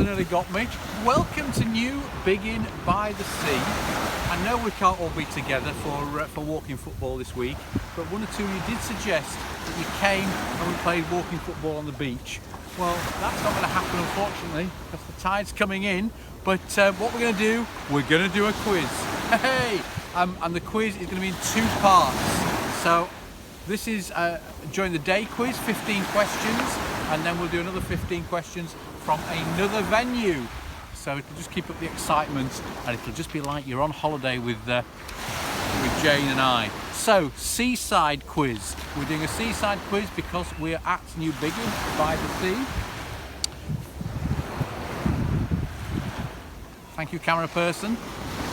nearly got me. Welcome to New Biggin by the Sea. I know we can't all be together for walking football this week, but one or two of you did suggest that you came and we played walking football on the beach. Well, that's not going to happen, unfortunately, because the tide's coming in. But what we're going to do, we're going to do a quiz. Hey! And the quiz is going to be in two parts. So this is during the day quiz, 15 questions, and then we'll do another 15 questions from another venue. So it'll just keep up the excitement, and it'll just be like you're on holiday with Jane and I. So, seaside quiz. We're doing a seaside quiz because we're at New Biggin by the Sea. Thank you, camera person.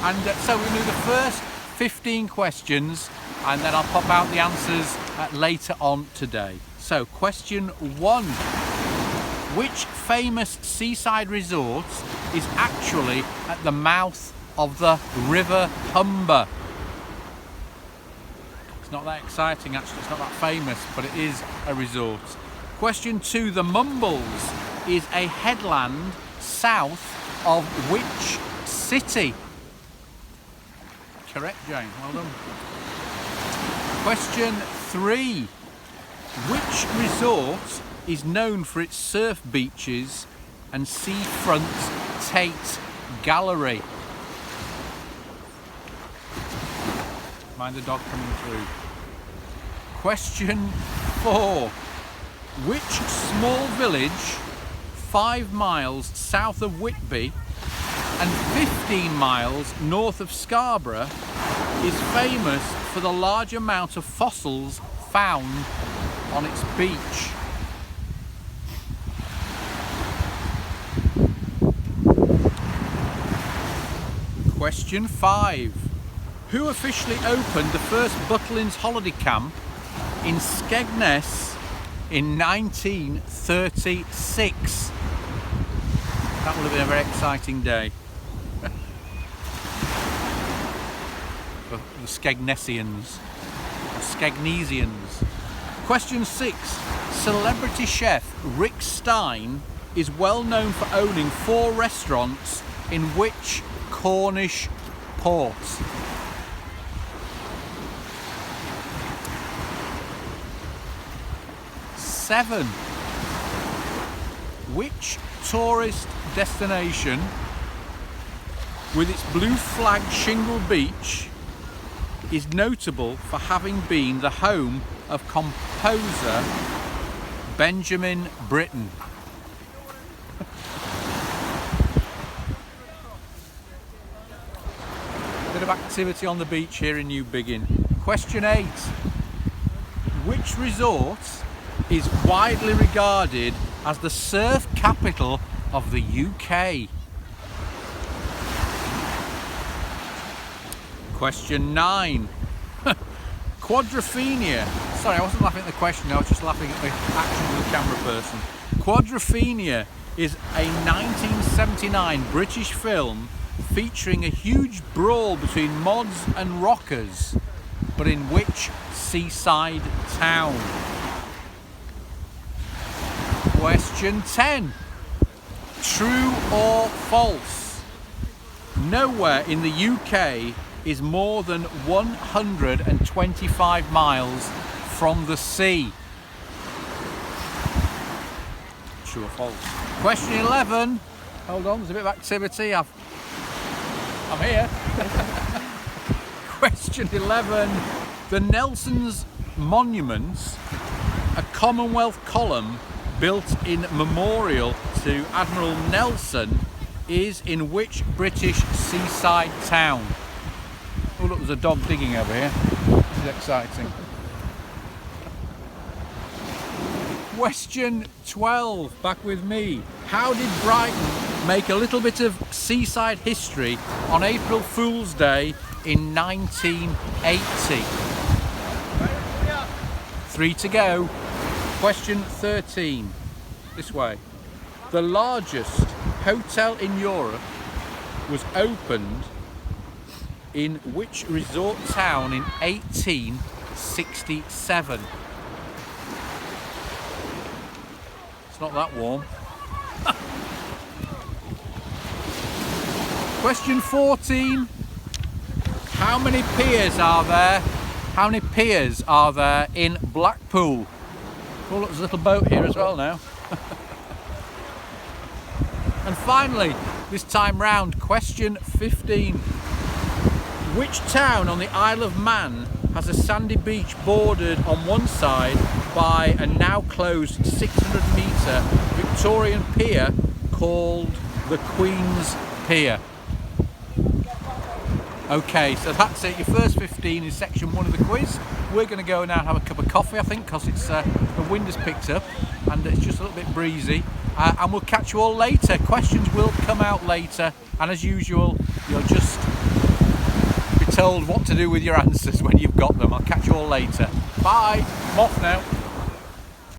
And so we're going to do the first 15 questions, and then I'll pop out the answers later on today. So, question 1. Which famous seaside resort is actually at the mouth of the River Humber? It's not that exciting actually, it's not that famous, but it is a resort. Question 2, the Mumbles is a headland south of which city? Correct, Jane, well done. Question 3, which resort is known for its surf beaches and seafront Tate Gallery? Mind the dog coming through. Question 4. Which small village 5 miles south of Whitby and 15 miles north of Scarborough is famous for the large amount of fossils found on its beach? Question 5. Who officially opened the first Butlins holiday camp in Skegness in 1936? That would have been a very exciting day for the Skegnessians, or Skegnesians. Question 6. Celebrity chef Rick Stein is well known for owning 4 restaurants in which Cornish port? Seven. Which tourist destination with its blue flag shingle beach is notable for having been the home of composer Benjamin Britten? Bit of activity on the beach here in New Biggin. Question 8. Which resort is widely regarded as the surf capital of the UK? Question 9. Quadrophenia. Sorry, I wasn't laughing at the question, I was just laughing at the action of the camera person. Quadrophenia is a 1979 British film featuring a huge brawl between mods and rockers, but in which seaside town? Question 10. True or false? Nowhere in the UK is more than 125 miles from the sea. True or false? Question 11. Hold on, there's a bit of activity. I'm here. Question 11. The Nelson's Monuments, a Commonwealth column built in memorial to Admiral Nelson, is in which British seaside town? Oh look, there's a dog digging over here. This is exciting. Question 12, back with me. How did Brighton make a little bit of seaside history on April Fool's Day in 1980? 3 to go. Question 13, this way. The largest hotel in Europe was opened in which resort town in 1867? It's not that warm. Question 14. How many piers are there? How many piers are there in Blackpool? Oh look, there's a little boat here as well now. And finally, this time round, question 15. Which town on the Isle of Man has a sandy beach bordered on one side by a now closed 600-metre Victorian pier called the Queen's Pier? Okay, so that's it. Your first 15 is section 1 of the quiz. We're going to go now and have a cup of coffee, I think, because it's the wind has picked up and it's just a little bit breezy. And we'll catch you all later. Questions will come out later, and as usual, you'll just be told what to do with your answers when you've got them. I'll catch you all later. Bye. I'm off now.